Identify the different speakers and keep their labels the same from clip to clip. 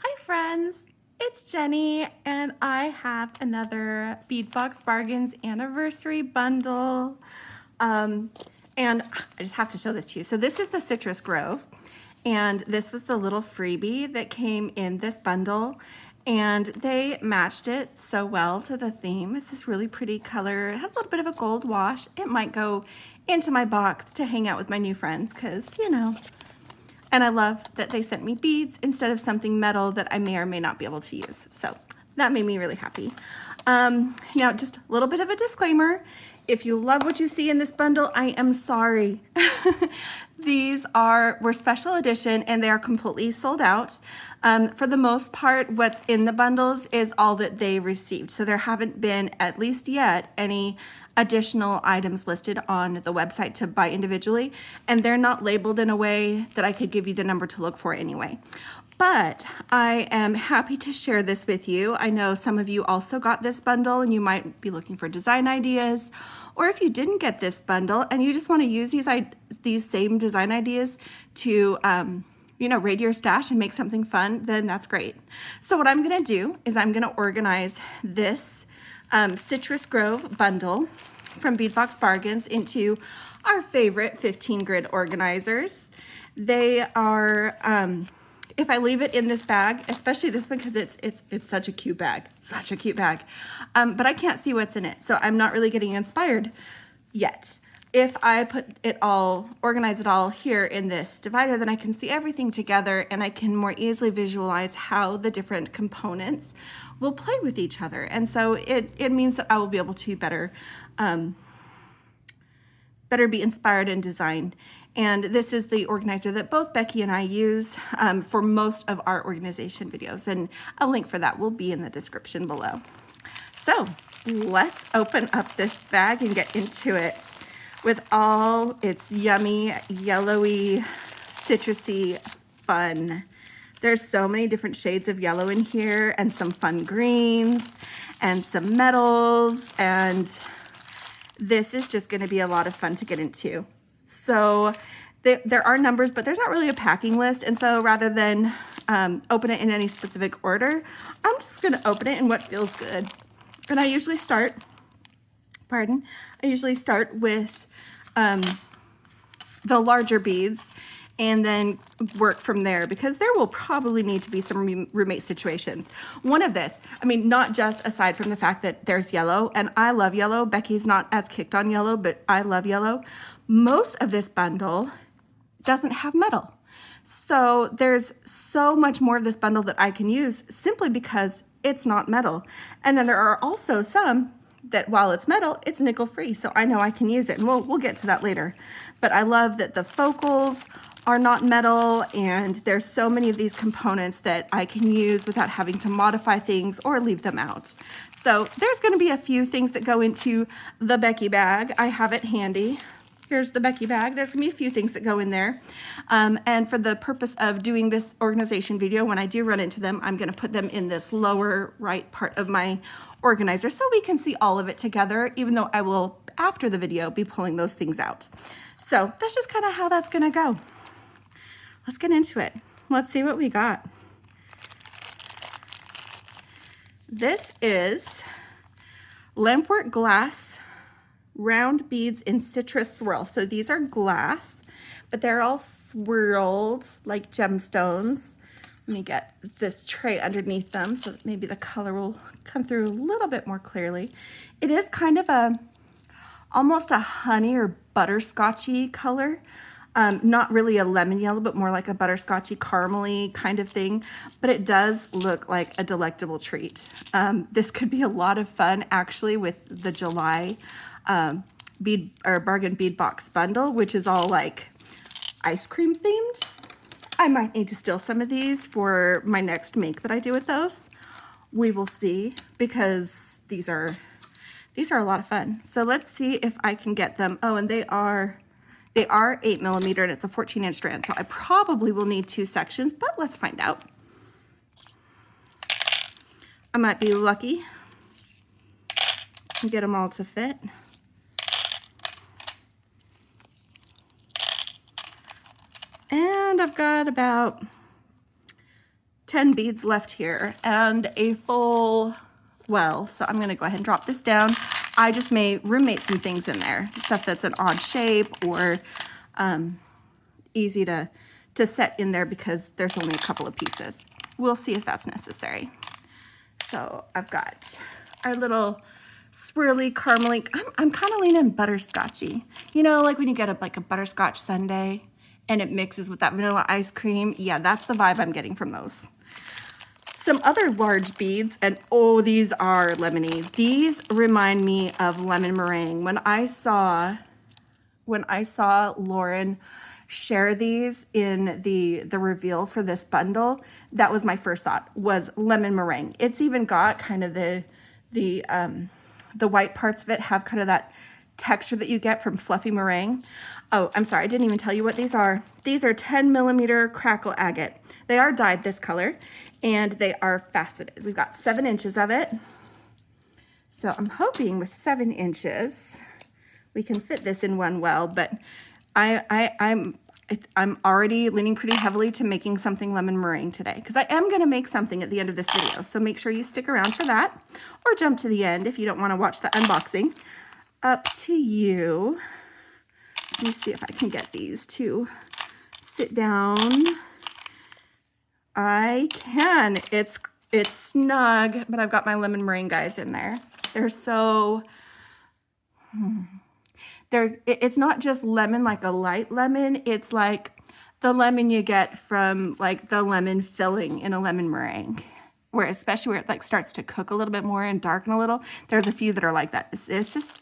Speaker 1: Hi friends, it's Jenny and I have another Beadbox Bargains anniversary bundle. And I just have to show this to you. So this is the Citrus Grove and this was the little freebie that came in this bundle and they matched it so well to the theme. It's this really pretty color. It has a little bit of a gold wash. It might go into my box to hang out with my new friends because, you know. And I love that they sent me beads instead of something metal that I may or may not be able to use. So that made me really happy. Now, just a little bit of a disclaimer. If you love what you see in this bundle, I am sorry. These were special edition and they are completely sold out. For the most part, what's in the bundles is all that they received. So there haven't been, at least yet, any additional items listed on the website to buy individually, and they're not labeled in a way that I could give you the number to look for anyway. But I am happy to share this with you. I know some of you also got this bundle and you might be looking for design ideas, or if you didn't get this bundle and you just want to use these same design ideas to raid your stash and make something fun, then that's great. So what I'm going to do is I'm going to organize this Citrus Grove bundle from Beadbox Bargains into our favorite 15 grid organizers. They are, if I leave it in this bag, especially this one because it's such a cute bag, but I can't see what's in it, so I'm not really getting inspired yet. If I organize it all here in this divider, then I can see everything together and I can more easily visualize how the different components will play with each other. And so it means that I will be able to better be inspired and designed. And this is the organizer that both Becky and I use for most of our organization videos. And a link for that will be in the description below. So let's open up this bag and get into it with all its yummy, yellowy, citrusy fun. There's so many different shades of yellow in here and some fun greens and some metals, and this is just gonna be a lot of fun to get into. So there are numbers, but there's not really a packing list, and so rather than open it in any specific order, I'm just gonna open it in what feels good. And I usually start with the larger beads and then work from there, because there will probably need to be some roommate situations. One of this, I mean, not just aside from the fact that there's yellow, and I love yellow. Becky's not as kicked on yellow, but I love yellow. Most of this bundle doesn't have metal. So there's so much more of this bundle that I can use simply because it's not metal. And then there are also some that while it's metal, it's nickel free. So I know I can use it, and we'll get to that later. But I love that the focals are not metal, and there's so many of these components that I can use without having to modify things or leave them out. So there's gonna be a few things that go into the Becky bag. I have it handy. Here's the Becky bag. There's gonna be a few things that go in there. And for the purpose of doing this organization video, when I do run into them, I'm gonna put them in this lower right part of my organizer so we can see all of it together, even though I will, after the video, be pulling those things out. So that's just kind of how that's gonna go. Let's get into it. Let's see what we got. This is Lampwork Glass round beads in citrus swirl. So these are glass, but they're all swirled like gemstones. Let me get this tray underneath them so that maybe the color will come through a little bit more clearly. It is kind of almost a honey or butterscotchy color. Not really a lemon yellow, but more like a butterscotchy caramely kind of thing, but it does look like a delectable treat. This could be a lot of fun actually with the July bargain bead box bundle, which is all like ice cream themed. I might need to steal some of these for my next make that I do with those. We will see, because these are a lot of fun. So let's see if I can get them. Oh, and they are 8mm and it's a 14-inch strand. So I probably will need 2 sections, but let's find out. I might be lucky and get them all to fit. And I've got about 10 beads left here and a full well. So I'm gonna go ahead and drop this down. I just may roommate some things in there, stuff that's an odd shape or easy to set in there because there's only a couple of pieces. We'll see if that's necessary. So I've got our little swirly caramely. I'm kind of leaning butterscotchy. You know, like when you get like a butterscotch sundae and it mixes with that vanilla ice cream. Yeah, that's the vibe I'm getting from those. Some other large beads, and oh, these are lemony. These remind me of lemon meringue. When I saw Lauren share these in the reveal for this bundle, that was my first thought, was lemon meringue. It's even got kind of the white parts of it have kind of that texture that you get from fluffy meringue. Oh, I'm sorry, I didn't even tell you what these are. These are 10 millimeter crackle agate. They are dyed this color and they are faceted. We've got 7 inches of it. So I'm hoping with 7 inches, we can fit this in one well, but I'm already leaning pretty heavily to making something lemon meringue today because I am gonna make something at the end of this video. So make sure you stick around for that or jump to the end if you don't wanna watch the unboxing. Up to you. Let me see if I can get these to sit down. I can. It's snug, but I've got my lemon meringue guys in there. They're so, it's not just lemon like a light lemon. It's like the lemon you get from like the lemon filling in a lemon meringue, where especially where it like starts to cook a little bit more and darken a little. There's a few that are like that. It's just,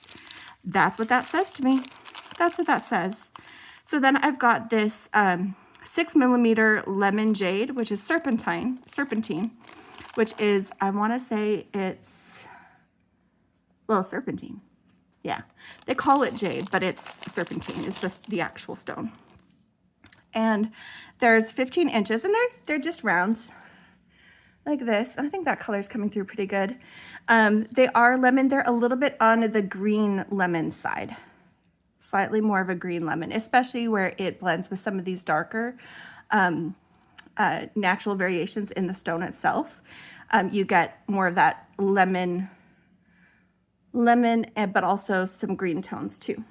Speaker 1: that's what that says to me. That's what that says. So then I've got this 6 millimeter lemon jade, which is serpentine, which is, I want to say it's, well, serpentine. Yeah, they call it jade, but it's serpentine is the actual stone. And there's 15 inches, and they're just rounds like this. I think that color's coming through pretty good. They are lemon. They're a little bit on the green lemon side. Slightly more of a green lemon, especially where it blends with some of these darker natural variations in the stone itself. You get more of that lemon, but also some green tones too.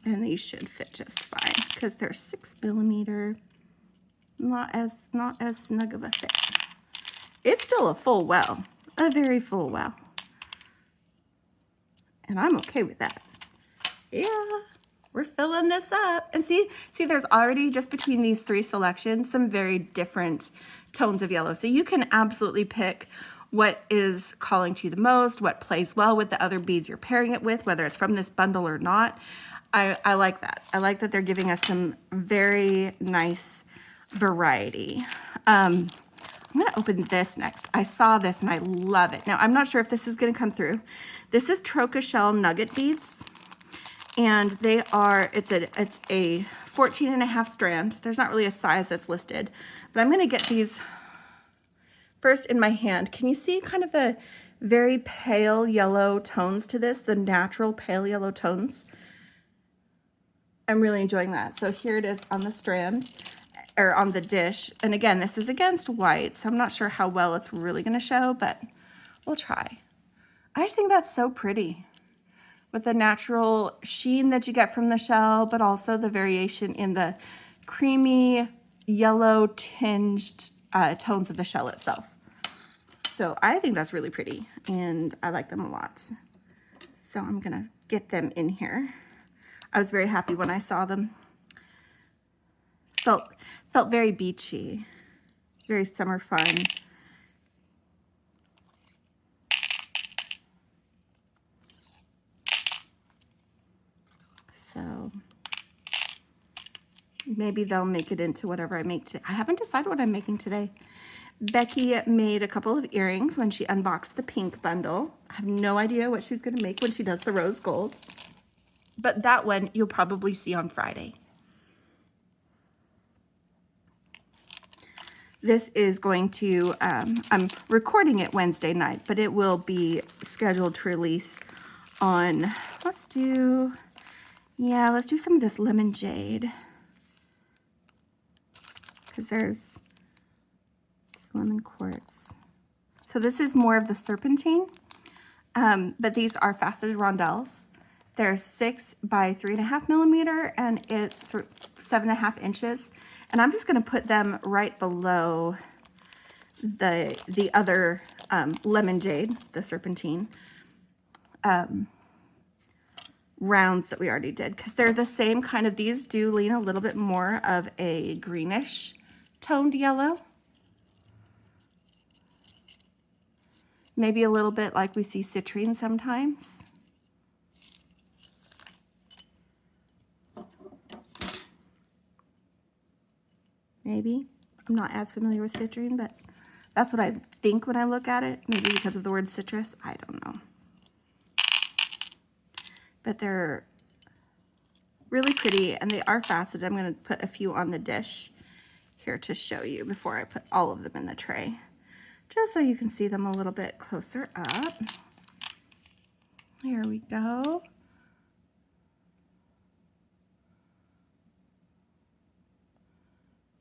Speaker 1: And these should fit just fine because they're 6 millimeter, not as snug of a fit. It's still a full well, a very full well. And I'm okay with that. Yeah, we're filling this up. And see, there's already just between these 3 selections, some very different tones of yellow. So you can absolutely pick what is calling to you the most, what plays well with the other beads you're pairing it with, whether it's from this bundle or not. I like that. I like that they're giving us some very nice variety. I'm going to open this next. I saw this and I love it. Now, I'm not sure if this is going to come through. This is Troca nugget beads. And they are, it's a 14.5 strand. There's not really a size that's listed. But I'm going to get these first in my hand. Can you see kind of the very pale yellow tones to this? The natural pale yellow tones? I'm really enjoying that. So here it is on the strand, or on the dish. And again, this is against white, so I'm not sure how well it's really gonna show, but we'll try. I just think that's so pretty with the natural sheen that you get from the shell, but also the variation in the creamy yellow tinged tones of the shell itself. So I think that's really pretty and I like them a lot. So I'm gonna get them in here. I was very happy when I saw them. Felt very beachy, very summer fun. So maybe they'll make it into whatever I make today. I haven't decided what I'm making today. Beki made a couple of earrings when she unboxed the pink bundle. I have no idea what she's gonna make when she does the rose gold. But that one you'll probably see on Friday. this is going to, I'm recording it Wednesday night, but it will be scheduled to release on, let's do some of this lemon jade. Because there's lemon quartz. So this is more of the serpentine, but these are faceted rondelles. They're 6 by 3.5 millimeter, and it's 7.5 inches. And I'm just going to put them right below the other lemon jade, the serpentine rounds that we already did, because they're the same kind of, these do lean a little bit more of a greenish toned yellow. Maybe a little bit like we see citrine sometimes. Maybe. I'm not as familiar with citrine, but that's what I think when I look at it. Maybe because of the word citrus. I don't know. But they're really pretty, and they are faceted. I'm going to put a few on the dish here to show you before I put all of them in the tray, just so you can see them a little bit closer up. Here we go.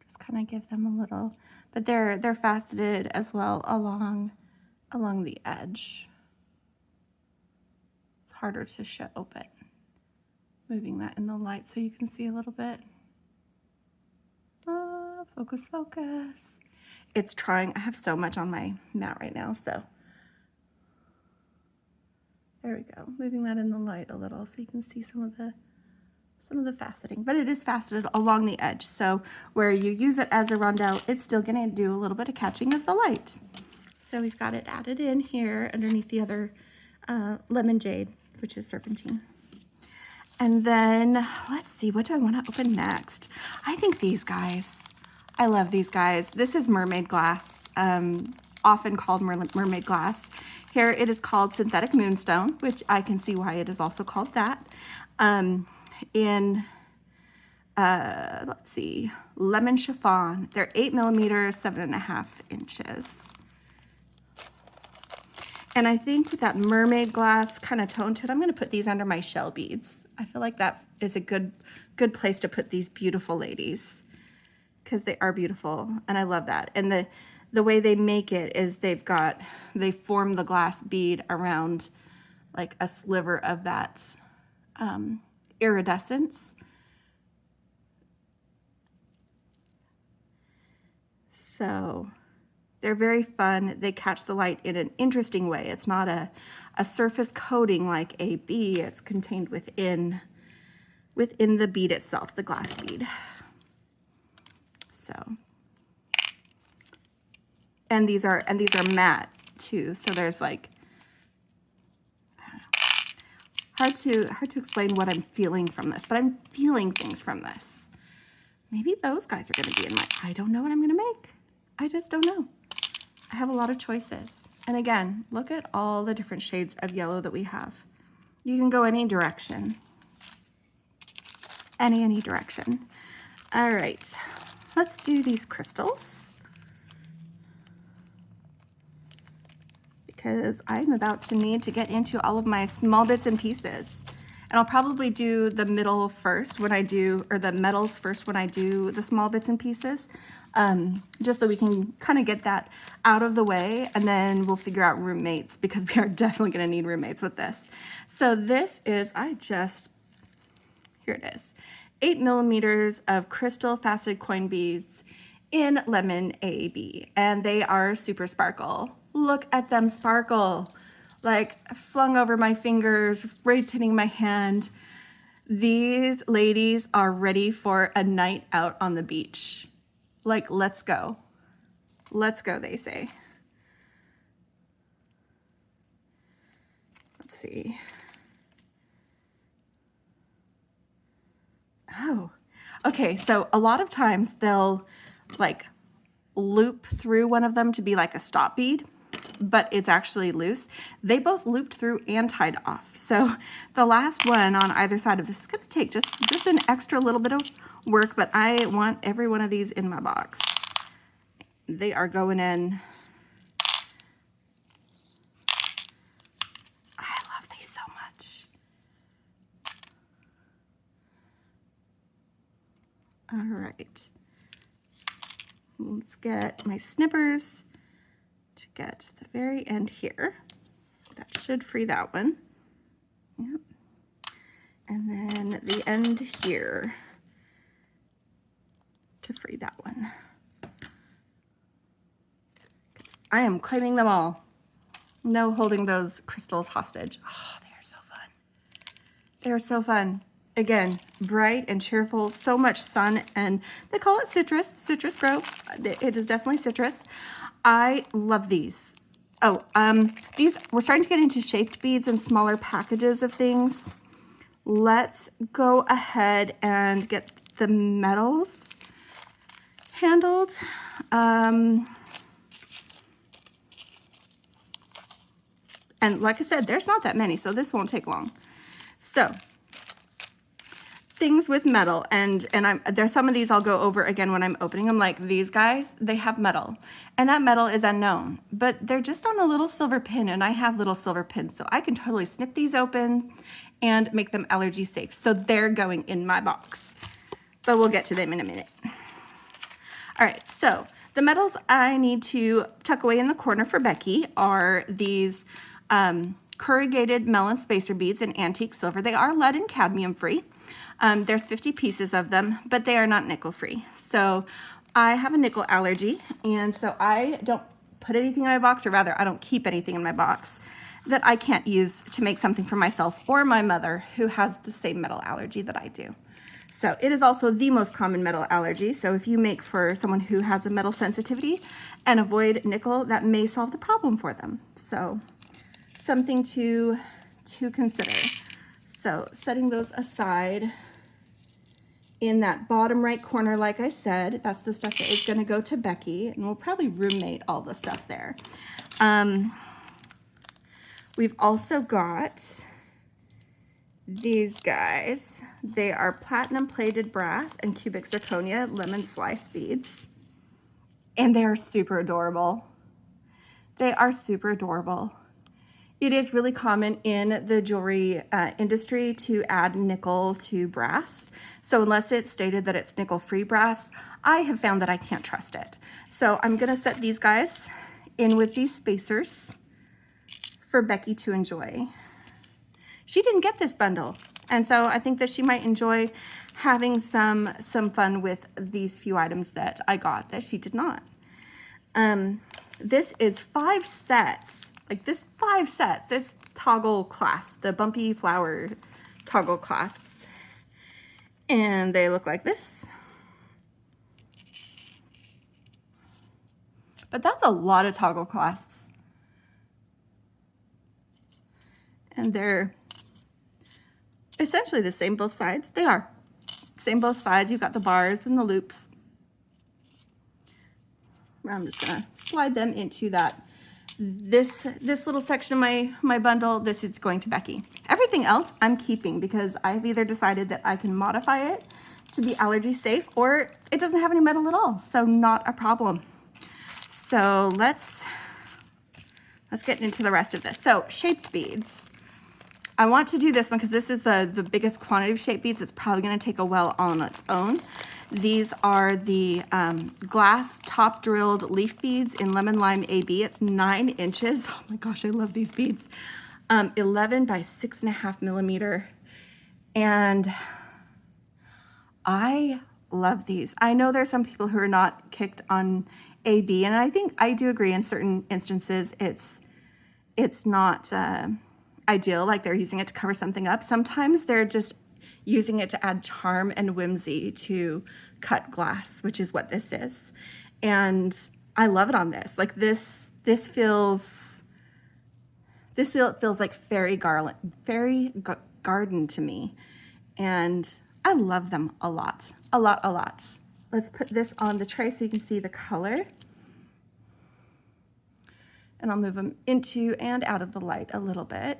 Speaker 1: Just kind of give them a little, but they're faceted as well along the edge. It's harder to show, but moving that in the light so you can see a little bit. Focus, focus. It's trying. I have so much on my mat right now, so there we go. Moving that in the light a little so you can see some of the faceting, but it is faceted along the edge. So where you use it as a rondelle, it's still going to do a little bit of catching of the light. So we've got it added in here underneath the other lemon jade, which is serpentine. And then let's see, what do I want to open next? I think these guys. I love these guys. This is mermaid glass, often called mermaid glass. Here it is called synthetic moonstone, which I can see why it is also called that. Let's see, lemon chiffon. They're 8 millimeters, 7.5 inches. And I think with that mermaid glass kind of tone to it, I'm going to put these under my shell beads. I feel like that is a good place to put these beautiful ladies, because they are beautiful, and I love that. And the way they make it is they form the glass bead around like a sliver of that iridescence. So they're very fun. They catch the light in an interesting way. It's not a surface coating like a bead. It's contained within the bead itself, the glass bead. So, and these are matte too. So there's like, hard to explain what I'm feeling from this, but I'm feeling things from this. Maybe those guys are going to be in my, I don't know what I'm going to make. I just don't know. I have a lot of choices. And again, look at all the different shades of yellow that we have. You can go any direction. Any direction. All right. Let's do these crystals, because I'm about to need to get into all of my small bits and pieces. And I'll probably do the middle first when I do, or the metals first when I do the small bits and pieces, just so we can kind of get that out of the way, and then we'll figure out roommates, because we are definitely going to need roommates with this. So this is, here it is. 8 millimeters of crystal faceted coin beads in lemon AB, and they are super sparkle. Look at them sparkle, like flung over my fingers, rotating my hand. These ladies are ready for a night out on the beach. Like, let's go. Let's go, they say. Let's see. Oh, okay. So a lot of times they'll like loop through one of them to be like a stop bead, but it's actually loose. They both looped through and tied off. So the last one on either side of this is going to take just an extra little bit of work, but I want every one of these in my box. they are going in. I love these so much. All right. Let's get my snippers to get to the very end here. That should free that one. Yep. And then the end here to free that one. I am claiming them all. No holding those crystals hostage. Oh, they are so fun. They are so fun. Again, bright and cheerful, so much sun, and they call it citrus grove. It is definitely citrus. I love these. Oh, these, we're starting to get into shaped beads and smaller packages of things. Let's go ahead and get the metals handled. And like I said, there's not that many, so this won't take long. So, things with metal, and there's some of these I'll go over again when I'm opening them. Like these guys, they have metal, and that metal is unknown, but they're just on a little silver pin, and I have little silver pins, so I can totally snip these open and make them allergy safe. So they're going in my box, but we'll get to them in a minute. All right, so the metals I need to tuck away in the corner for Becky are these corrugated melon spacer beads in antique silver. They are lead and cadmium free. There's 50 pieces of them, but they are not nickel free. So I have a nickel allergy, and so I don't put anything in my box, or rather I don't keep anything in my box that I can't use to make something for myself or my mother, who has the same metal allergy that I do. So it is also the most common metal allergy. So if you make for someone who has a metal sensitivity and avoid nickel, that may solve the problem for them. So something to consider. So setting those aside in that bottom right corner, like I said, that's the stuff that is going to go to Becky, and we'll probably roommate all the stuff there. We've also got these guys. They are platinum plated brass and cubic zirconia lemon slice beads, and they are super adorable. They are super adorable. It is really common in the jewelry industry to add nickel to brass. So unless it's stated that it's nickel-free brass, I have found that I can't trust it. So I'm gonna set these guys in with these spacers for Becky to enjoy. She didn't get this bundle, and so I think that she might enjoy having some fun with these few items that I got that she did not. This is 5 sets. Like this 5 sets, this toggle clasp, the bumpy flower toggle clasps. And they look like this. But that's a lot of toggle clasps. And they're essentially the same both sides. They are. Same both sides. You've got the bars and the loops. I'm just gonna slide them into that. This little section of my bundle, this is going to Becky. Everything else I'm keeping because I've either decided that I can modify it to be allergy safe, or it doesn't have any metal at all, so not a problem. So let's get into the rest of this. So shaped beads. I want to do this one because this is the biggest quantity of shaped beads. It's probably going to take a while on its own. These are the glass top drilled leaf beads in lemon lime AB. It's 9 inches. Oh my gosh, I love these beads. 11 by 6.5 millimeter. And I love these. I know there's some people who are not kicked on AB, and I think I do agree in certain instances it's not ideal, like they're using it to cover something up. Sometimes they're just using it to add charm and whimsy to cut glass, which is what this is. And I love it on this. Like this feels like fairy garden to me. And I love them a lot. Let's put this on the tray so you can see the color. And I'll move them into and out of the light a little bit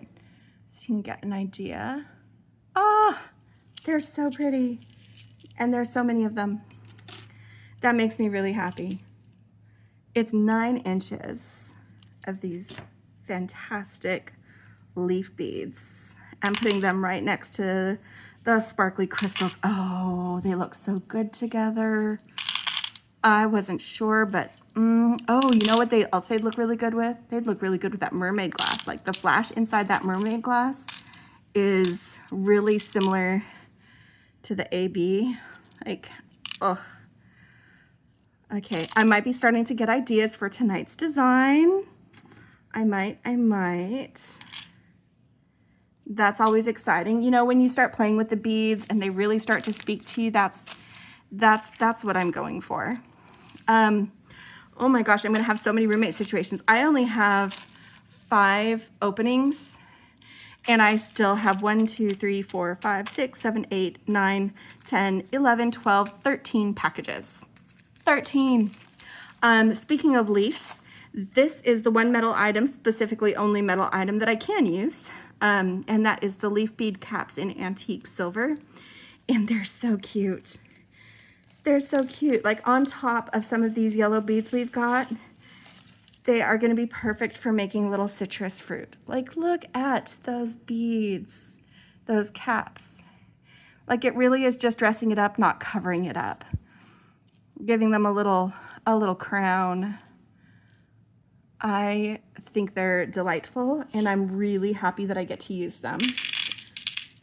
Speaker 1: so you can get an idea. Ah, they're so pretty. And there's so many of them. That makes me really happy. It's 9 inches of these fantastic leaf beads. I'm putting them right next to the sparkly crystals. Oh, they look so good together. I wasn't sure, but oh, you know what they also look really good with? They'd look really good with that mermaid glass. Like the flash inside that mermaid glass is really similar to the AB. Like, oh. Okay, I might be starting to get ideas for tonight's design. I might. That's always exciting. You know, when you start playing with the beads and they really start to speak to you, that's what I'm going for. Oh my gosh, I'm gonna have so many roommate situations. I only have 5 openings and I still have 1, 2, 3, 4, 5, 6, 7, 8, 9, 10, 11, 12, 13 packages. 13. Speaking of leaves, this is the one metal item, specifically only metal item that I can use. And that is the leaf bead caps in antique silver. And they're so cute. They're so cute. Like on top of some of these yellow beads we've got, they are going to be perfect for making little citrus fruit. Like look at those beads, those caps. Like it really is just dressing it up, not covering it up. Giving them a little crown. I think they're delightful and I'm really happy that I get to use them.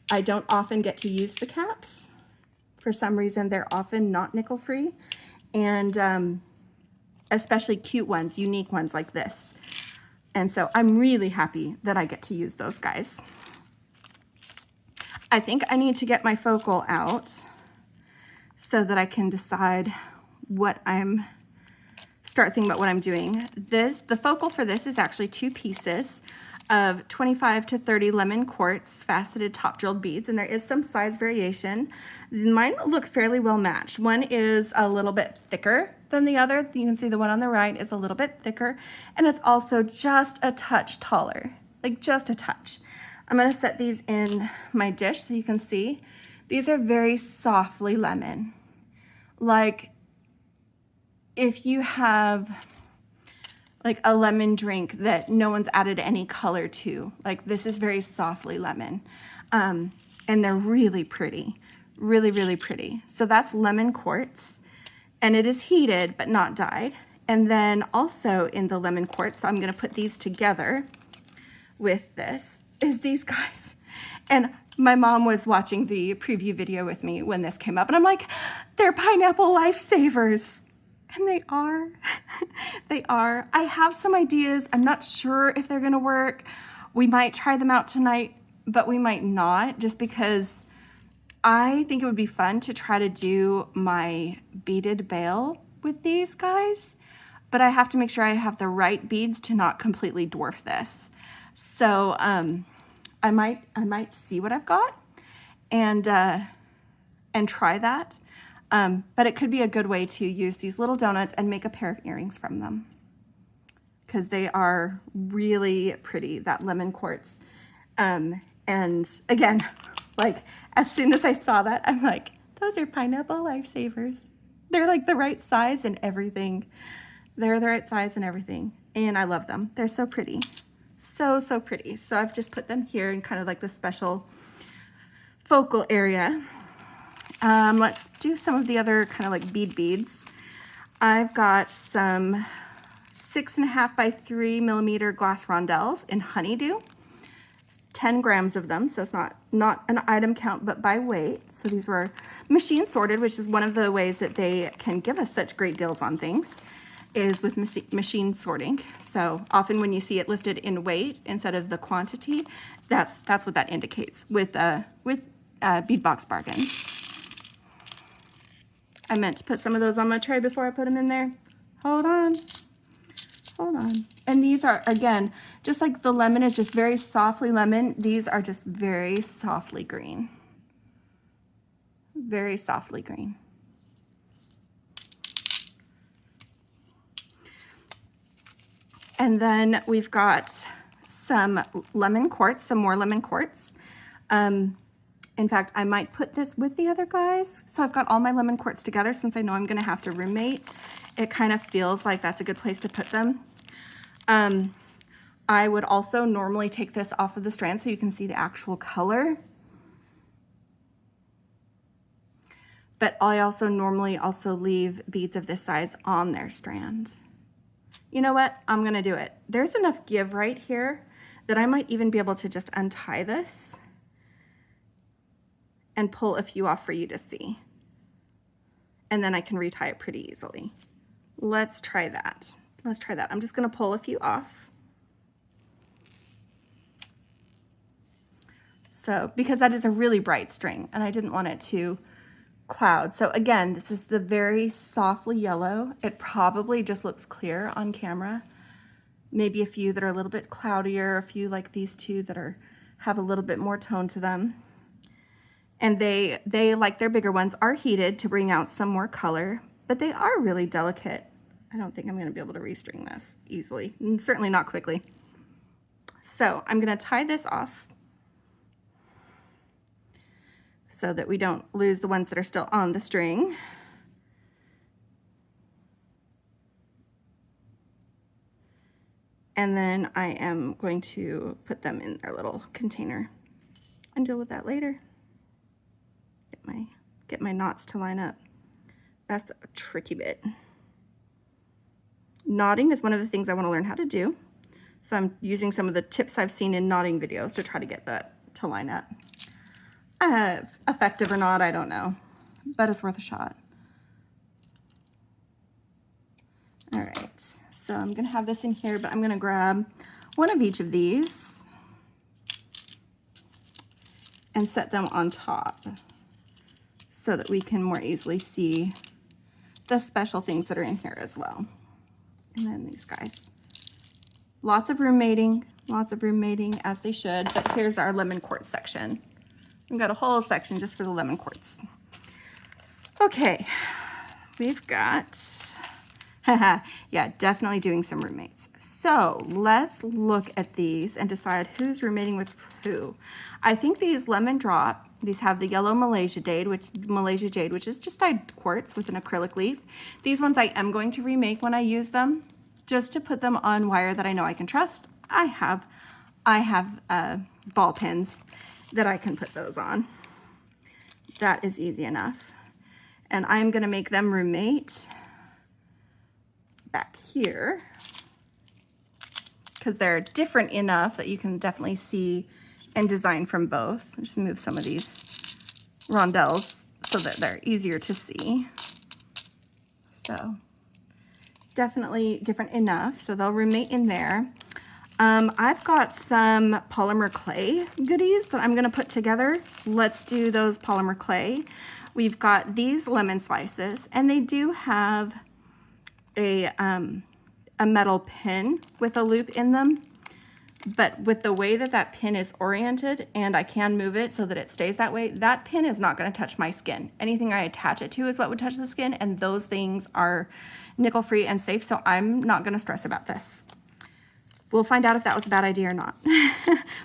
Speaker 1: I don't often get to use the caps. For some reason, they're often not nickel free, and especially cute ones, unique ones like this. And so I'm really happy that I get to use those guys. I think I need to get my focal out so that I can decide start thinking about what I'm doing. The focal for this is actually 2 pieces of 25 to 30 lemon quartz faceted top drilled beads, and there is some size variation. Mine look fairly well matched. One is a little bit thicker than the other. You can see the one on the right is a little bit thicker, and it's also just a touch taller, like just a touch. I'm gonna set these in my dish so you can see. These are very softly lemon. Like if you have like a lemon drink that no one's added any color to, like this is very softly lemon. And they're really pretty, really, really pretty. So that's lemon quartz, and it is heated but not dyed. And then also in the lemon quartz, so I'm gonna put these together with this, is these guys. And my mom was watching the preview video with me when this came up, and I'm like, they're pineapple lifesavers. And they are. They are. I have some ideas. I'm not sure if they're gonna work. We might try them out tonight, but we might not, just because I think it would be fun to try to do my beaded bail with these guys, but I have to make sure I have the right beads to not completely dwarf this. So I might see what I've got and try that. But it could be a good way to use these little donuts and make a pair of earrings from them, because they are really pretty, that lemon quartz. And again, like as soon as I saw that, I'm like, those are pineapple lifesavers. They're like the right size and everything. They're the right size and everything. And I love them. They're so pretty. So, so pretty. So I've just put them here in kind of like the special focal area. Let's do some of the other kind of like beads. I've got some 6.5 by 3 millimeter glass rondelles in honeydew. It's 10 grams of them, so it's not an item count, but by weight. So these were machine sorted, which is one of the ways that they can give us such great deals on things, is with machine sorting. So often when you see it listed in weight instead of the quantity, that's what that indicates with bead box bargains. I meant to put some of those on my tray before I put them in there. Hold on. And these are, again, just like the lemon is just very softly lemon, these are just very softly green. Very softly green. And then we've got some lemon quartz, some more lemon quartz. In fact, I might put this with the other guys. So I've got all my lemon quartz together since I know I'm gonna have to roommate. it kind of feels like that's a good place to put them. I would also normally take this off of the strand so you can see the actual color. But I also normally leave beads of this size on their strand. You know what? I'm gonna do it. There's enough give right here that I might even be able to just untie this and pull a few off for you to see. And then I can retie it pretty easily. Let's try that. Let's try that. I'm just gonna pull a few off. So, because that is a really bright string and I didn't want it to cloud. So again, this is the very softly yellow. It probably just looks clear on camera. Maybe a few that are a little bit cloudier, a few like these two that have a little bit more tone to them. And they like their bigger ones, are heated to bring out some more color, but they are really delicate. I don't think I'm gonna be able to restring this easily, and certainly not quickly. So I'm gonna tie this off so that we don't lose the ones that are still on the string. And then I am going to put them in their little container and deal with that later. Get my knots to line up. That's a tricky bit. Knotting is one of the things I want to learn how to do. So I'm using some of the tips I've seen in knotting videos to try to get that to line up. Effective or not, I don't know, but it's worth a shot. All right, so I'm gonna have this in here, but I'm gonna grab one of each of these and set them on top so that we can more easily see the special things that are in here as well. And then these guys. Lots of room mating as they should, but here's our lemon quartz section. We've got a whole section just for the lemon quartz. Okay, we've got, yeah, definitely doing some roommates. So let's look at these and decide who's roommating with who. I think these lemon drop, these have the yellow Malaysia jade, which is just dyed quartz with an acrylic leaf. These ones I am going to remake when I use them, just to put them on wire that I know I can trust. I have ball pins that I can put those on. That is easy enough. And I'm gonna make them roommate back here because they're different enough that you can definitely see and design from both. Just move some of these rondelles so that they're easier to see. So definitely different enough, so they'll roommate in there. I've got some polymer clay goodies that I'm gonna put together. Let's do those polymer clay. We've got these lemon slices, and they do have a metal pin with a loop in them, but with the way that that pin is oriented, and I can move it so that it stays that way, that pin is not gonna touch my skin. Anything I attach it to is what would touch the skin, and those things are nickel-free and safe, so I'm not gonna stress about this. We'll find out if that was a bad idea or not.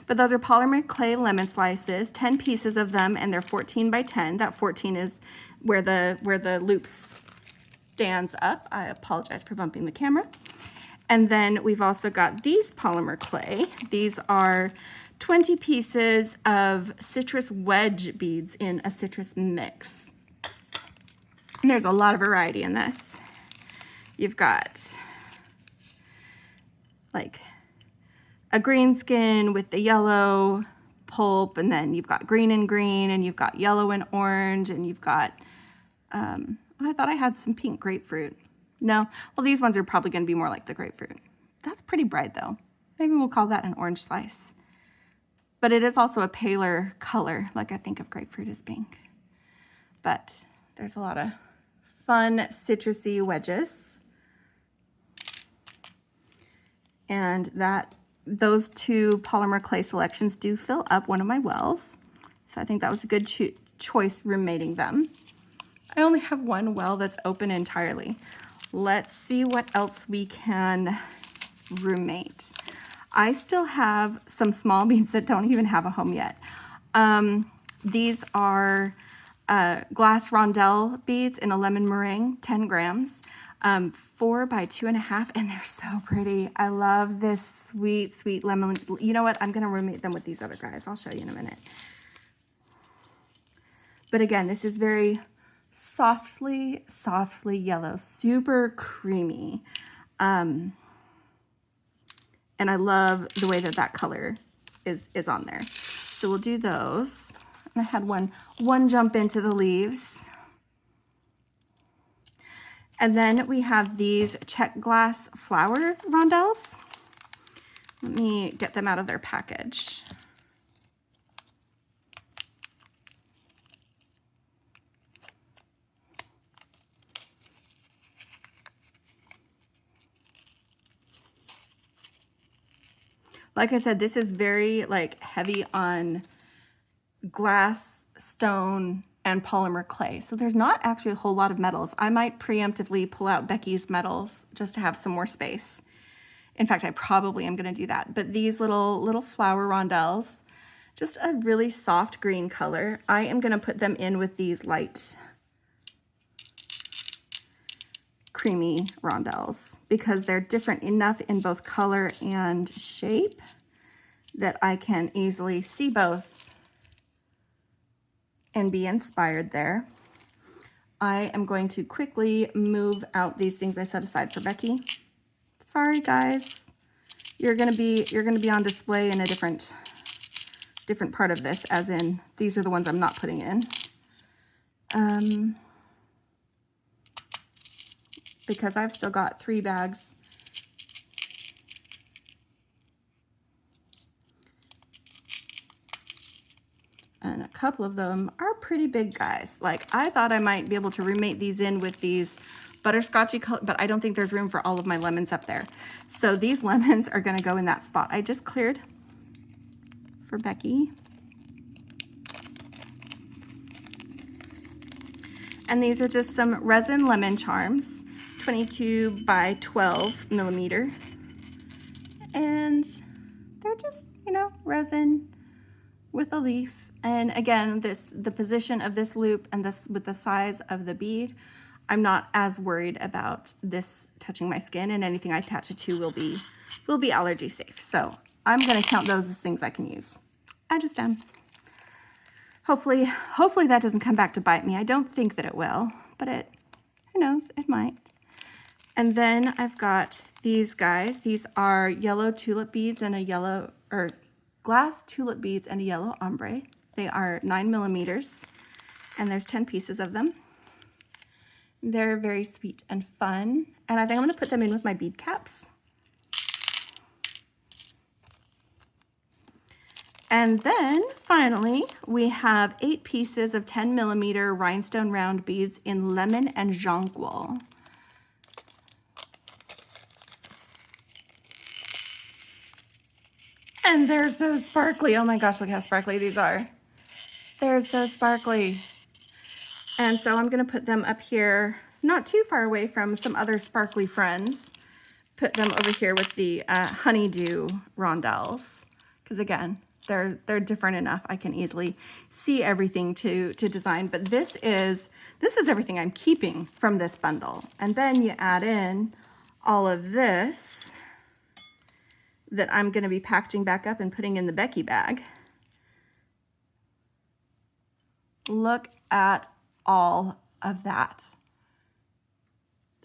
Speaker 1: But those are polymer clay lemon slices, 10 pieces of them, and they're 14 by 10. That 14 is where the loop stands up. I apologize for bumping the camera. And then we've also got these polymer clay. These are 20 pieces of citrus wedge beads in a citrus mix. And there's a lot of variety in this. You've got like a green skin with the yellow pulp, and then you've got green and green, and you've got yellow and orange, and you've got, I thought I had some pink grapefruit. No, well, these ones are probably gonna be more like the grapefruit. That's pretty bright though. Maybe we'll call that an orange slice. But it is also a paler color, like I think of grapefruit as pink. But there's a lot of fun citrusy wedges. And those two polymer clay selections do fill up one of my wells. So I think that was a good choice roommating them. I only have one well that's open entirely. Let's see what else we can roommate. I still have some small beads that don't even have a home yet. These are glass rondelle beads in a lemon meringue, 10 grams. 4 by 2.5, and they're so pretty. I love this sweet, sweet lemon. You know what? I'm gonna roommate them with these other guys. I'll show you in a minute. But again, this is very softly, softly yellow, super creamy. And I love the way that that color is on there. So we'll do those. And I had one jump into the leaves. And then we have these check glass flower rondelles. Let me get them out of their package. Like I said, this is very like heavy on glass, stone, and polymer clay. So there's not actually a whole lot of metals. I might preemptively pull out Beki's metals just to have some more space. In fact, I probably am gonna do that. But these little flower rondelles, just a really soft green color. I am gonna put them in with these light creamy rondelles because they're different enough in both color and shape that I can easily see both and be inspired there. I am going to quickly move out these things I set aside for Beki. Sorry guys, you're gonna be on display in a different part of this, as in these are the ones I'm not putting in. Because I've still got 3 bags. And a couple of them are pretty big guys. Like I thought I might be able to roommate these in with these butterscotchy color, but I don't think there's room for all of my lemons up there. So these lemons are gonna go in that spot I just cleared for Beki. And these are just some resin lemon charms, 22 by 12 millimeter. And they're just, you know, resin with a leaf. And again, the position of this loop and this with the size of the bead, I'm not as worried about this touching my skin, and anything I attach it to will be allergy safe. So I'm gonna count those as things I can use. I just am. Hopefully that doesn't come back to bite me. I don't think that it will, but who knows, it might. And then I've got these guys. These are yellow tulip beads and glass tulip beads and a yellow ombre. They are 9 millimeters, and there's 10 pieces of them. They're very sweet and fun. And I think I'm gonna put them in with my bead caps. And then finally, we have 8 pieces of 10 millimeter rhinestone round beads in lemon and jonquil. And they're so sparkly. Oh my gosh, look how sparkly these are. They're so sparkly. And so I'm gonna put them up here, not too far away from some other sparkly friends. Put them over here with the honeydew rondelles. Because again, they're different enough. I can easily see everything to design. But this is everything I'm keeping from this bundle. And then you add in all of this that I'm gonna be packaging back up and putting in the Beki bag. Look at all of that.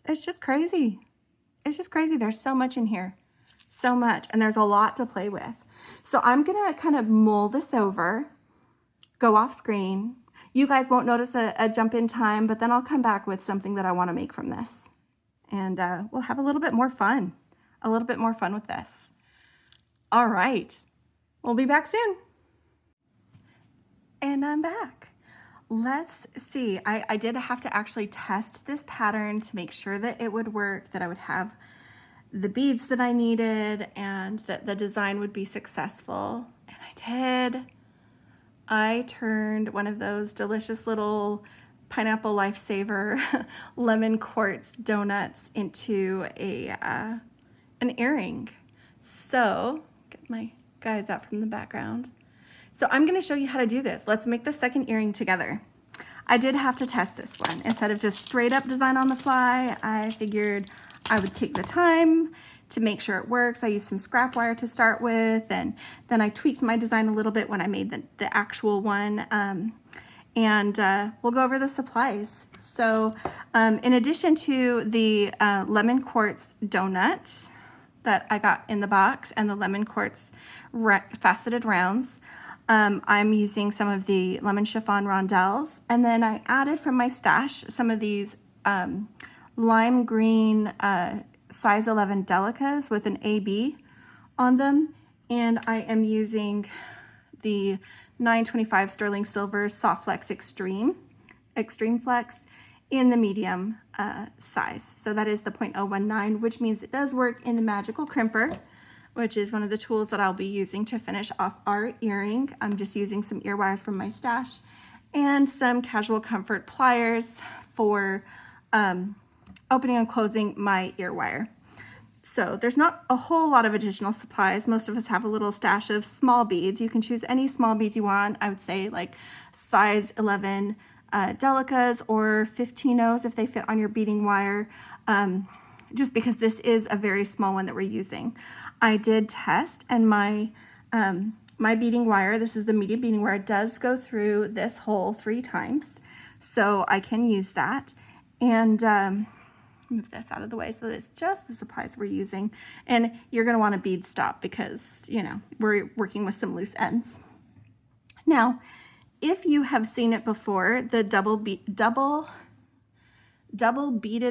Speaker 1: It's just crazy. It's just crazy. There's so much in here, so much, and there's a lot to play with. So I'm gonna kind of mull this over, go off screen. You guys won't notice a jump in time, but then I'll come back with something that I wanna make from this. And we'll have a little bit more fun with this. All right, we'll be back soon. And I'm back. Let's see, I did have to actually test this pattern to make sure that it would work, that I would have the beads that I needed, and that the design would be successful. And I did. I turned one of those delicious little pineapple lifesaver lemon quartz donuts into an earring. So, get my guys out from the background. So I'm gonna show you how to do this. Let's make the second earring together. I did have to test this one. Instead of just straight up design on the fly, I figured I would take the time to make sure it works. I used some scrap wire to start with, and then I tweaked my design a little bit when I made the actual one. We'll go over the supplies. So in addition to the lemon quartz donut that I got in the box and the lemon quartz faceted rounds, I'm using some of the lemon chiffon rondelles, and then I added from my stash some of these lime green size 11 delicas with an AB on them, and I am using the 925 sterling silver soft flex extreme flex in the medium size. So that is the 0.019, which means it does work in the magical crimper, which is one of the tools that I'll be using to finish off our earring. I'm just using some ear wires from my stash and some casual comfort pliers for opening and closing my ear wire. So there's not a whole lot of additional supplies. Most of us have a little stash of small beads. You can choose any small beads you want. I would say like size 11 delicas or 15-ohs if they fit on your beading wire, just because this is a very small one that we're using. I did test, and my beading wire, this is the medium beading wire, does go through this hole 3 times, so I can use that. And move this out of the way so that it's just the supplies we're using. And you're going to want a bead stop because, you know, we're working with some loose ends. Now, if you have seen it before, the double beaded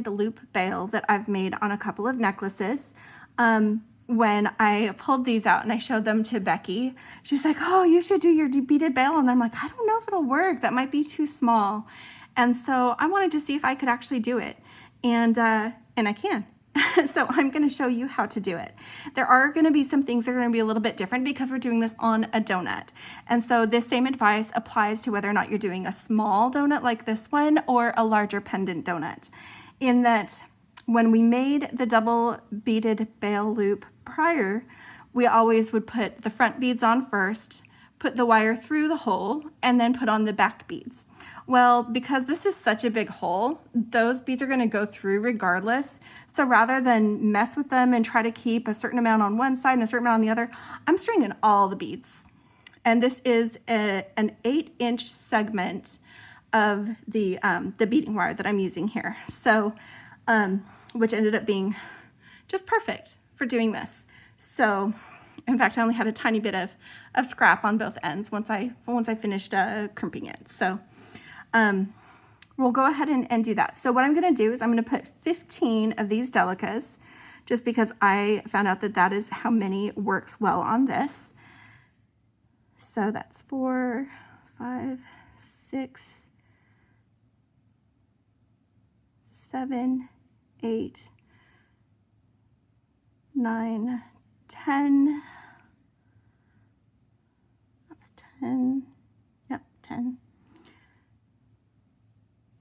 Speaker 1: loop bail that I've made on a couple of necklaces, when I pulled these out and I showed them to Becky, she's like, oh, you should do your beaded bail. And I'm like, I don't know if it'll work. That might be too small. And so I wanted to see if I could actually do it. And I can. So I'm going to show you how to do it. There are going to be some things that are going to be a little bit different because we're doing this on a donut. And so this same advice applies to whether or not you're doing a small donut like this one or a larger pendant donut. In that, when we made the double beaded bail loop prior, we always would put the front beads on first, put the wire through the hole, and then put on the back beads. Well, because this is such a big hole, those beads are going to go through regardless. So rather than mess with them and try to keep a certain amount on one side and a certain amount on the other, I'm stringing all the beads. And this is an 8-inch segment of the beading wire that I'm using here. So, which ended up being just perfect for doing this. So, in fact, I only had a tiny bit of scrap on both ends once I finished crimping it. So, we'll go ahead and do that. So what I'm going to do is I'm going to put 15 of these delicas, just because I found out that that is how many works well on this. So that's 4, 5, 6, 7, 8, 9, 10. That's 10. Yep, 10.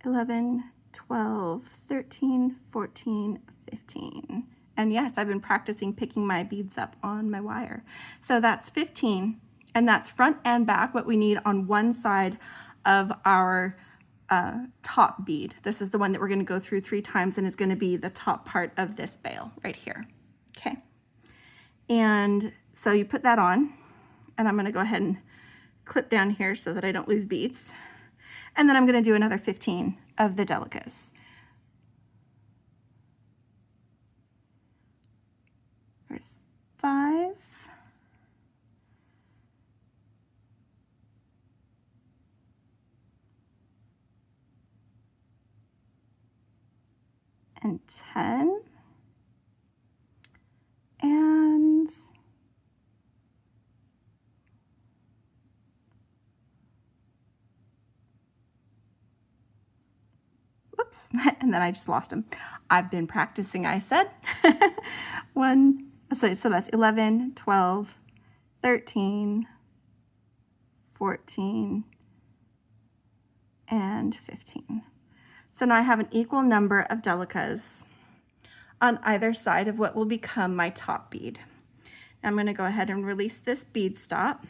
Speaker 1: 11, 12, 13, 14, 15. And yes, I've been practicing picking my beads up on my wire. So that's 15, and that's front and back what we need on one side of our top bead. This is the one that we're going to go through 3 times, and is going to be the top part of this bail right here. Okay. And so you put that on, and I'm going to go ahead and clip down here so that I don't lose beads. And then I'm going to do another 15 of the delicas. There's 5. And 10. And whoops, and then I just lost them. I've been practicing, I said. So that's 11, 12, 13, 14, and 15. So now I have an equal number of delicas on either side of what will become my top bead. Now I'm going to go ahead and release this bead stop,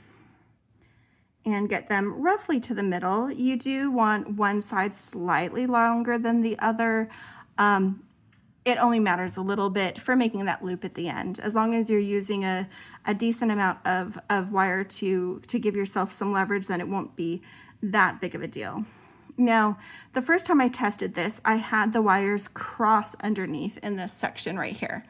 Speaker 1: and get them roughly to the middle. You do want one side slightly longer than the other. It only matters a little bit for making that loop at the end. As long as you're using a decent amount of wire to give yourself some leverage, then it won't be that big of a deal. Now, the first time I tested this, I had the wires cross underneath in this section right here.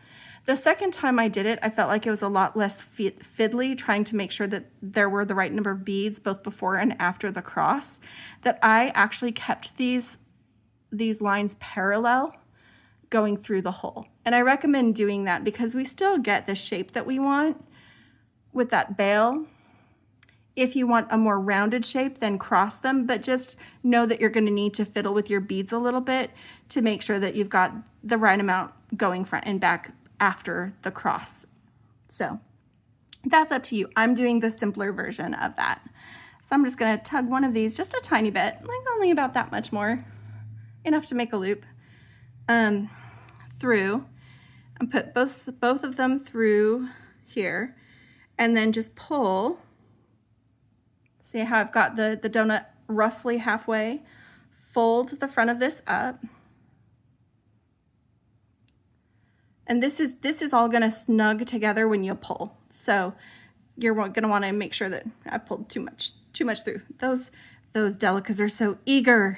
Speaker 1: The second time I did it, I felt like it was a lot less fiddly, trying to make sure that there were the right number of beads both before and after the cross, that I actually kept these lines parallel going through the hole. And I recommend doing that because we still get the shape that we want with that bail. If you want a more rounded shape, then cross them, but just know that you're going to need to fiddle with your beads a little bit to make sure that you've got the right amount going front and back after the cross. So that's up to you. I'm doing the simpler version of that. So I'm just going to tug one of these just a tiny bit, like only about that much more, enough to make a loop through, and put both of them through here, and then just pull. See how I've got the donut roughly halfway? Fold the front of this up. And this is all gonna snug together when you pull. So you're gonna wanna make sure that I pulled too much through. Those delicas are so eager.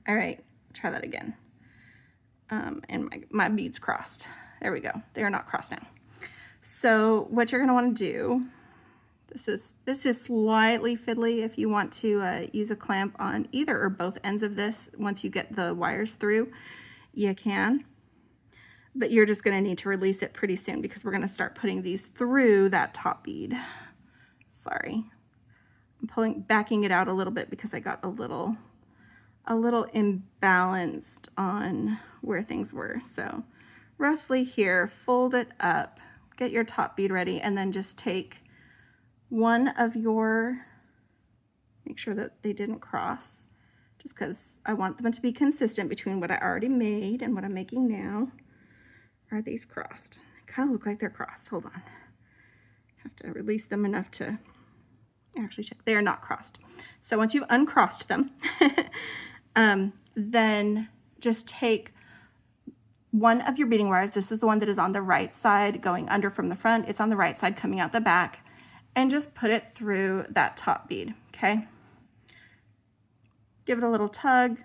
Speaker 1: All right, try that again. And my beads crossed. There we go, they are not crossed now. So what you're gonna wanna do, this is slightly fiddly. If you want to use a clamp on either or both ends of this, once you get the wires through, you can. But you're just gonna need to release it pretty soon because we're gonna start putting these through that top bead. Sorry, I'm backing it out a little bit because I got a little imbalanced on where things were. So roughly here, fold it up, get your top bead ready, and then just take one of your, make sure that they didn't cross, just because I want them to be consistent between what I already made and what I'm making now. Are these crossed? They kind of look like they're crossed. Hold on. Have to release them enough to actually check. They are not crossed. So once you've uncrossed them, then just take one of your beading wires. This is the one that is on the right side going under from the front. It's on the right side coming out the back. And just put it through that top bead, okay? Give it a little tug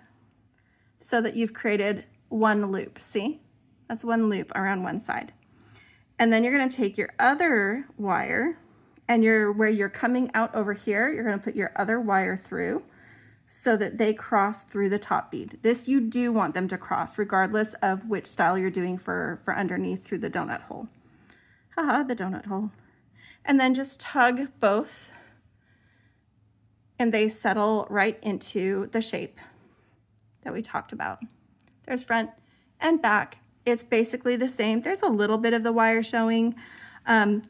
Speaker 1: so that you've created one loop. See? That's one loop around one side. And then you're gonna take your other wire and where you're coming out over here, you're gonna put your other wire through so that they cross through the top bead. This, you do want them to cross regardless of which style you're doing for underneath through the donut hole. Haha, the donut hole. And then just tug both and they settle right into the shape that we talked about. There's front and back. It's basically the same. There's a little bit of the wire showing.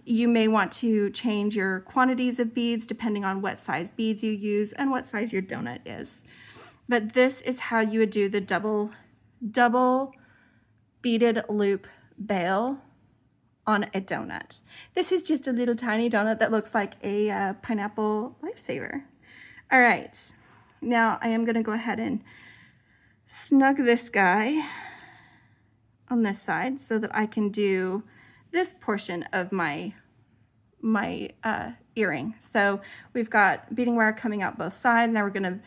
Speaker 1: You may want to change your quantities of beads depending on what size beads you use and what size your donut is. But this is how you would do the double beaded loop bail on a donut. This is just a little tiny donut that looks like a pineapple lifesaver. All right, now I am gonna go ahead and snug this guy on this side so that I can do this portion of my earring. So we've got beading wire coming out both sides. Now we're gonna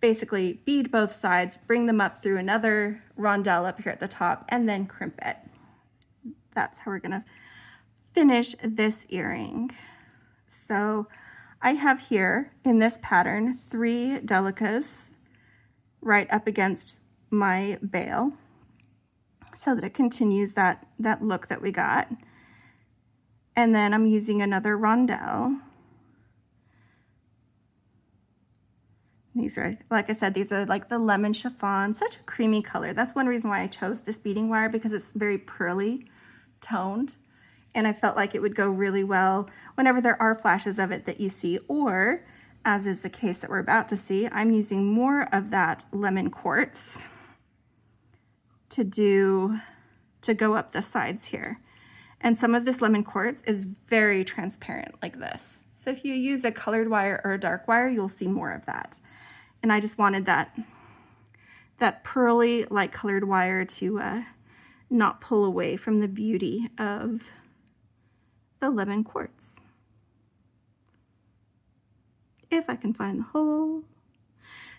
Speaker 1: basically bead both sides, bring them up through another rondelle up here at the top, and then crimp it. That's how we're gonna finish this earring. So I have here in this pattern 3 delicas right up against my bail so that it continues that look that we got. And then I'm using another rondelle. These are, like I said, these are like the lemon chiffon, such a creamy color. That's one reason why I chose this beading wire, because it's very pearly toned. And I felt like it would go really well whenever there are flashes of it that you see, or as is the case that we're about to see, I'm using more of that lemon quartz to go up the sides here. And some of this lemon quartz is very transparent like this. So if you use a colored wire or a dark wire, you'll see more of that. And I just wanted that pearly light colored wire to not pull away from the beauty of the lemon quartz. If I can find the hole.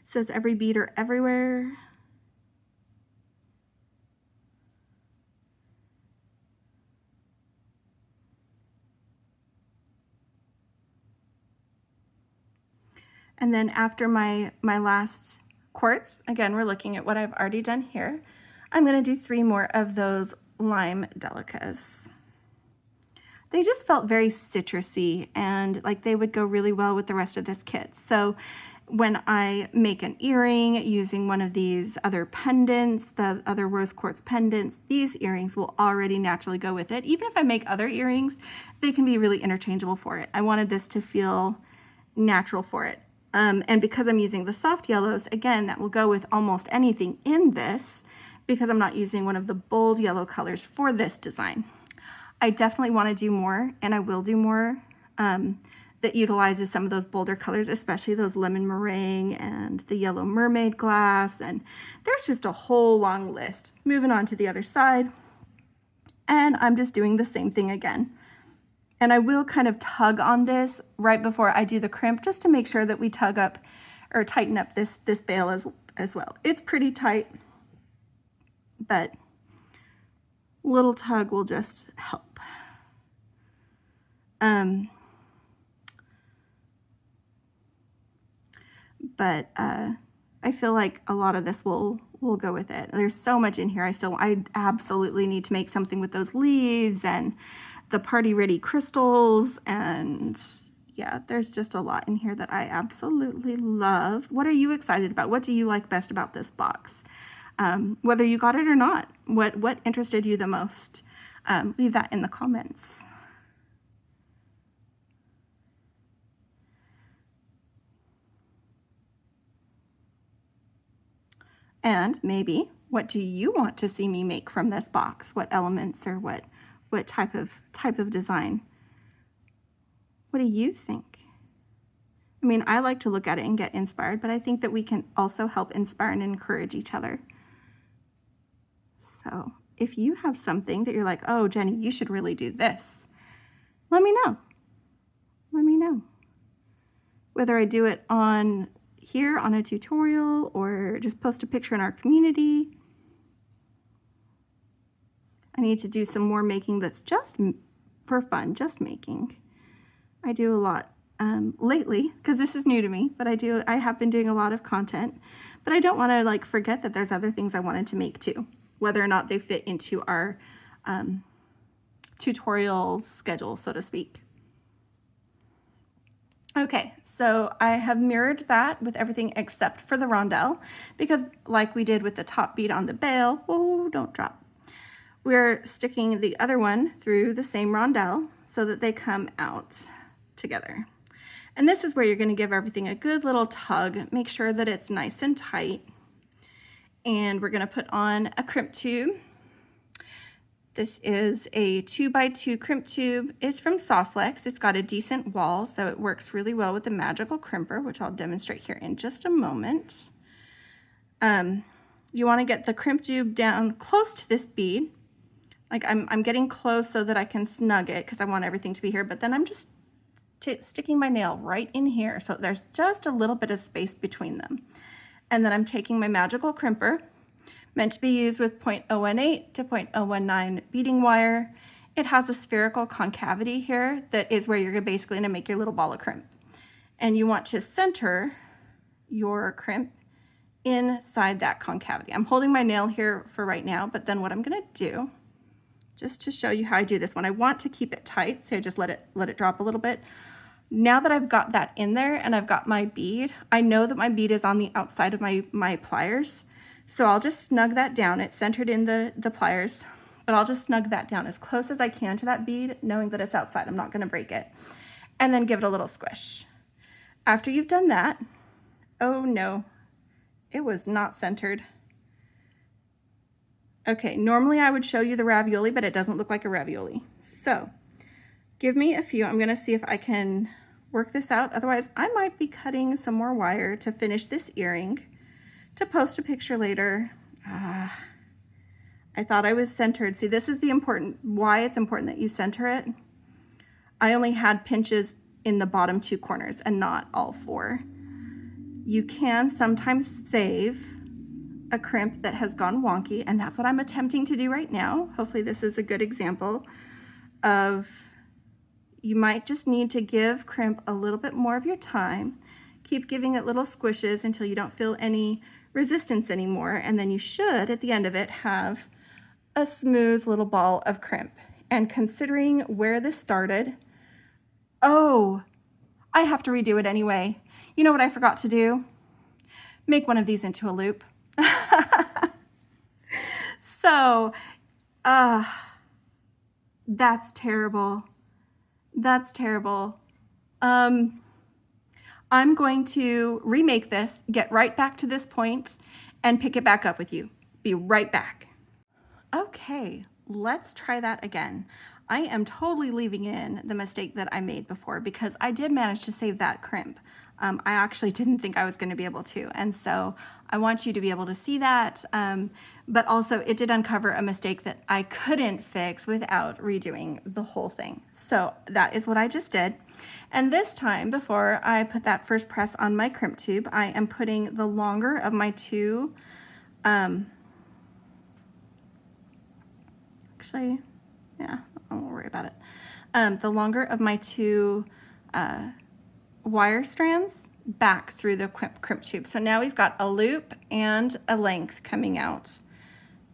Speaker 1: It says every bead or everywhere. And then after my last quartz, again, we're looking at what I've already done here. I'm gonna do 3 more of those lime delicas. They just felt very citrusy and like they would go really well with the rest of this kit. So when I make an earring using one of these other pendants, the other rose quartz pendants, these earrings will already naturally go with it. Even if I make other earrings, they can be really interchangeable for it. I wanted this to feel natural for it. And because I'm using the soft yellows, again, that will go with almost anything in this because I'm not using one of the bold yellow colors for this design. I definitely want to do more, and I will do more that utilizes some of those bolder colors, especially those lemon meringue and the yellow mermaid glass. And there's just a whole long list. Moving on to the other side. And I'm just doing the same thing again. And I will kind of tug on this right before I do the crimp, just to make sure that we tug up or tighten up this bail as well. It's pretty tight, but little tug will just help. But I feel like a lot of this will go with it. There's so much in here. I absolutely need to make something with those leaves and the party ready crystals, and yeah, there's just a lot in here that I absolutely love. What are you excited about? What do you like best about this box? Whether you got it or not, what interested you the most? Leave that in the comments. And maybe, what do you want to see me make from this box? What elements or what type of design? What do you think? I mean, I like to look at it and get inspired, but I think that we can also help inspire and encourage each other. So if you have something that you're like, oh, Jenny, you should really do this, let me know. Let me know. Whether I do it on here on a tutorial or just post a picture in our community. I need to do some more making that's just for fun, just making. I do a lot lately, because this is new to me, but I have been doing a lot of content, but I don't want to like forget that there's other things I wanted to make too, whether or not they fit into our tutorial schedule, so to speak. Okay, so I have mirrored that with everything except for the rondelle, because like we did with the top bead on the bail, oh, don't drop. We're sticking the other one through the same rondelle so that they come out together. And this is where you're going to give everything a good little tug, make sure that it's nice and tight. And we're going to put on a crimp tube. This is a 2x2 crimp tube. It's from Softflex. It's got a decent wall, so it works really well with the magical crimper, which I'll demonstrate here in just a moment. You want to get the crimp tube down close to this bead. Like I'm getting close so that I can snug it because I want everything to be here, but then I'm just sticking my nail right in here so there's just a little bit of space between them. And then I'm taking my magical crimper, meant to be used with 0.018 to 0.019 beading wire. It has a spherical concavity here that is where you're basically gonna make your little ball of crimp. And you want to center your crimp inside that concavity. I'm holding my nail here for right now, but then what I'm gonna do, just to show you how I do this one, I want to keep it tight, so I just let it drop a little bit. Now that I've got that in there and I've got my bead, I know that my bead is on the outside of my pliers. So I'll just snug that down. It's centered in the pliers, but I'll just snug that down as close as I can to that bead, knowing that it's outside. I'm not gonna break it. And then give it a little squish. After you've done that, oh no, it was not centered. Okay, normally I would show you the ravioli, but it doesn't look like a ravioli. So give me a few. I'm gonna see if I can work this out. Otherwise, I might be cutting some more wire to finish this earring to post a picture later. I thought I was centered. See, this is why it's important that you center it. I only had pinches in the bottom 2 corners and not all 4. You can sometimes save a crimp that has gone wonky, and that's what I'm attempting to do right now. Hopefully this is a good example of, you might just need to give crimp a little bit more of your time. Keep giving it little squishes until you don't feel any resistance anymore, and then you should, at the end of it, have a smooth little ball of crimp. And considering where this started, oh, I have to redo it anyway. You know what I forgot to do? Make one of these into a loop. So, that's terrible. That's terrible. I'm going to remake this, get right back to this point, and pick it back up with you. Be right back. Okay, let's try that again. I am totally leaving in the mistake that I made before because I did manage to save that crimp. I actually didn't think I was going to be able to, and so I want you to be able to see that, but also it did uncover a mistake that I couldn't fix without redoing the whole thing. So that is what I just did. And this time, before I put that first press on my crimp tube, I am putting the longer of my 2, actually, yeah, I won't worry about it. The longer of my 2 wire strands back through the crimp tube. So now we've got a loop and a length coming out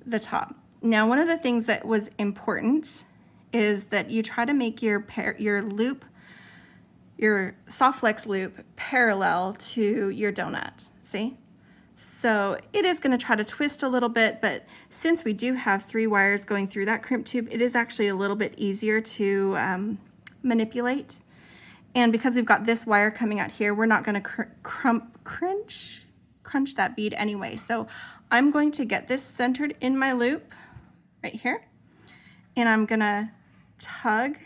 Speaker 1: the top. Now, one of the things that was important is that you try to make your loop, your soft flex loop, parallel to your donut, see? So it is going to try to twist a little bit, but since we do have 3 wires going through that crimp tube, it is actually a little bit easier to manipulate. And because we've got this wire coming out here, we're not going to crunch that bead anyway. So I'm going to get this centered in my loop right here, and I'm going to tug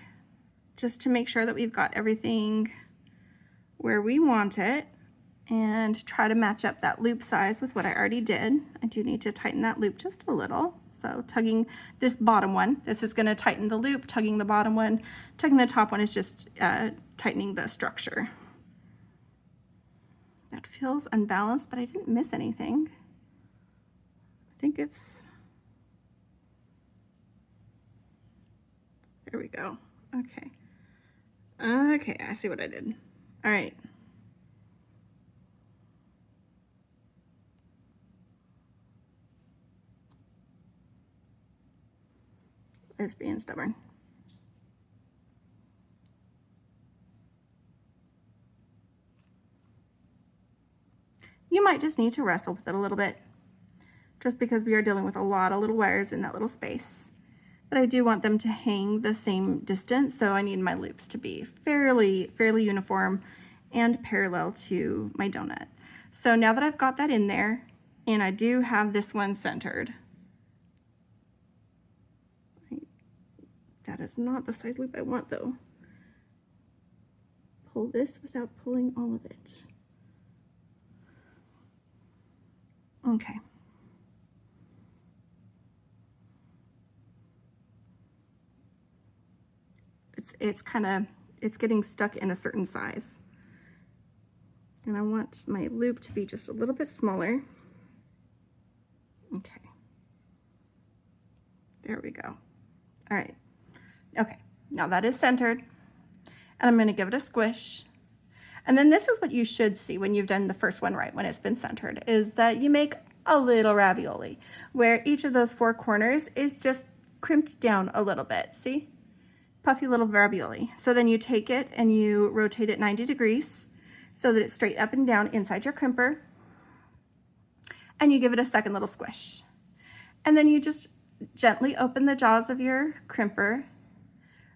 Speaker 1: just to make sure that we've got everything where we want it, and try to match up that loop size with what I already did. I do need to tighten that loop just a little. So tugging this bottom one, this is going to tighten the loop, tugging the bottom one, tugging the top one is just tightening the structure. That feels unbalanced, but I didn't miss anything. I think it's, there we go. Okay. Okay, I see what I did. All right. It's being stubborn. You might just need to wrestle with it a little bit, just because we are dealing with a lot of little wires in that little space. But I do want them to hang the same distance, so I need my loops to be fairly uniform and parallel to my donut. So now that I've got that in there, and I do have this one centered, that is not the size loop I want though. Pull this without pulling all of it. Okay. It's getting stuck in a certain size. And I want my loop to be just a little bit smaller. Okay. There we go. All right. Okay, now that is centered, and I'm going to give it a squish. And then this is what you should see when you've done the first one right, when it's been centered, is that you make a little ravioli, where each of those 4 corners is just crimped down a little bit, see? Puffy little ravioli. So then you take it and you rotate it 90 degrees so that it's straight up and down inside your crimper, and you give it a second little squish. And then you just gently open the jaws of your crimper,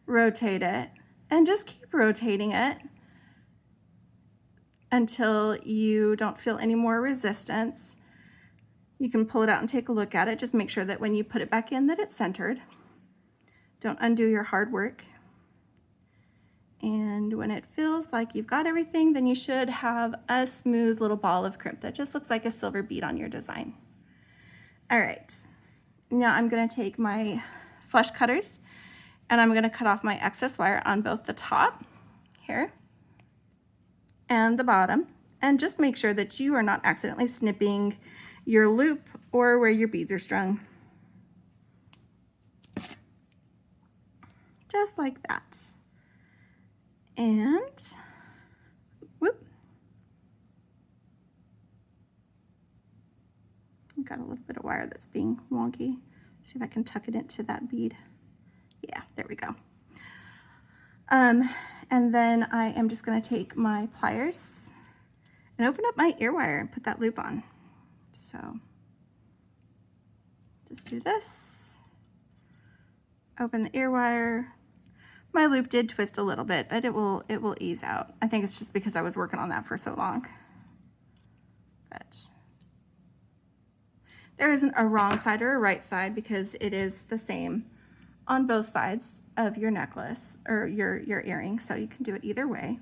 Speaker 1: rotate it, and just keep rotating it until you don't feel any more resistance. You can pull it out and take a look at it. Just make sure that when you put it back in that it's centered. Don't undo your hard work. And when it feels like you've got everything, then you should have a smooth little ball of crimp that just looks like a silver bead on your design. All right, now I'm gonna take my flush cutters and I'm gonna cut off my excess wire on both the top here and the bottom, and just make sure that you are not accidentally snipping your loop or where your beads are strung. Just like that. And whoop. I've got a little bit of wire that's being wonky. See if I can tuck it into that bead. Yeah, there we go. And then I am just going to take my pliers and open up my ear wire and put that loop on. So just do this. Open the ear wire. My loop did twist a little bit, but it will ease out. I think it's just because I was working on that for so long. But there isn't a wrong side or a right side because it is the same on both sides of your necklace or your earring, so you can do it either way.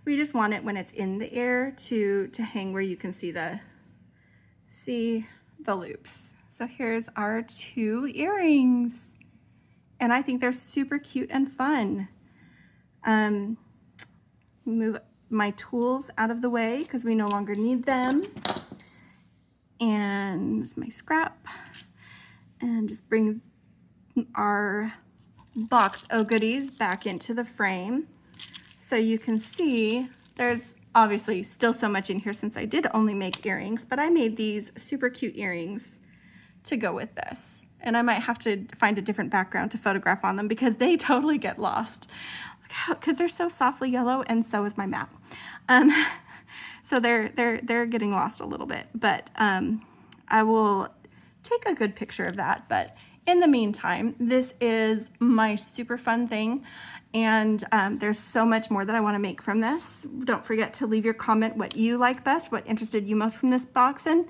Speaker 1: We just want it when it's in the ear to hang where you can see the loops. So here's our 2 earrings. And I think they're super cute and fun. Move my tools out of the way because we no longer need them. And my scrap. And just bring our box o' goodies back into the frame. So you can see there's obviously still so much in here since I did only make earrings, but I made these super cute earrings to go with this. And I might have to find a different background to photograph on them because they totally get lost. Because they're so softly yellow, and so is my map. So they're getting lost a little bit, but I will take a good picture of that. But in the meantime, this is my super fun thing, and there's so much more that I want to make from this. Don't forget to leave your comment what you like best, what interested you most from this box, and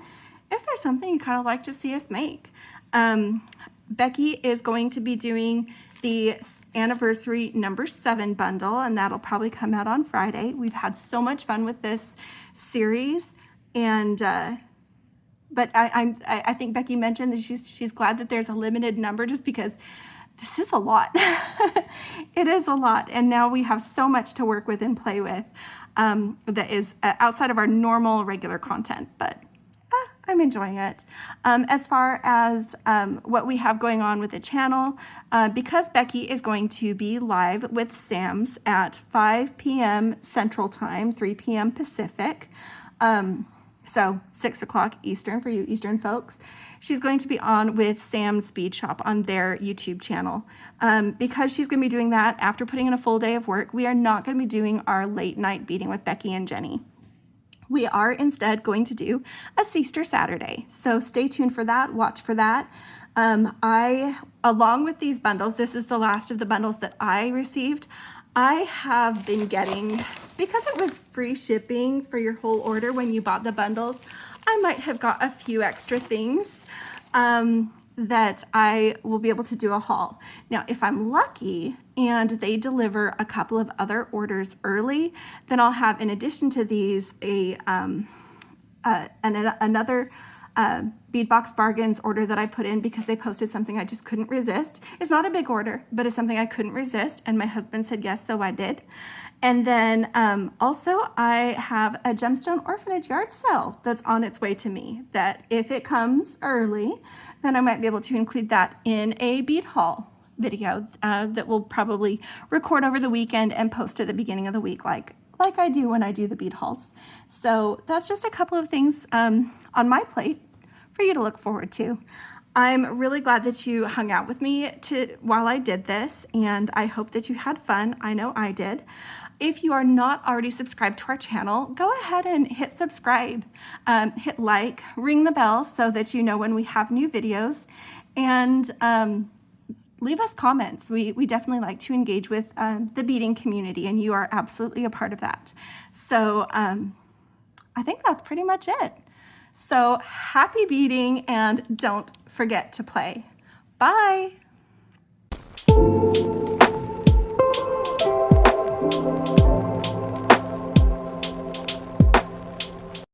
Speaker 1: if there's something you kind of like to see us make. Beki is going to be doing the anniversary number 7 bundle, and that'll probably come out on Friday. We've had so much fun with this series, and but I think Beki mentioned that she's glad that there's a limited number just because this is a lot. It is a lot, and now we have so much to work with and play with that is outside of our normal regular content, but I'm enjoying it. As far as what we have going on with the channel, because Beki is going to be live with Sam's at 5 p.m. Central Time, 3 p.m. Pacific, so 6 o'clock Eastern for you Eastern folks. She's going to be on with Sam's Bead Shop on their YouTube channel. Because she's going to be doing that after putting in a full day of work, we are not going to be doing our late night beading with Beki and Jenny. We are instead going to do a Easter Saturday. So stay tuned for that, watch for that. Along with these bundles, this is the last of the bundles that I received. I have been getting, because it was free shipping for your whole order when you bought the bundles, I might have got a few extra things that I will be able to do a haul. Now, if I'm lucky and they deliver a couple of other orders early, then I'll have, in addition to these, another Beadbox Bargains order that I put in because they posted something I just couldn't resist. It's not a big order, but it's something I couldn't resist, and my husband said yes, so I did. And then also I have a Gemstone Orphanage yard sale that's on its way to me, that if it comes early, then I might be able to include that in a bead haul video that we'll probably record over the weekend and post at the beginning of the week like I do when I do the bead hauls. So that's just a couple of things on my plate for you to look forward to. I'm really glad that you hung out with me while I did this, and I hope that you had fun. I know I did. If you are not already subscribed to our channel, go ahead and hit subscribe, hit like, ring the bell so that you know when we have new videos, and leave us comments. We definitely like to engage with the beading community, and you are absolutely a part of that. So I think that's pretty much it. So happy beading, and don't forget to play. Bye.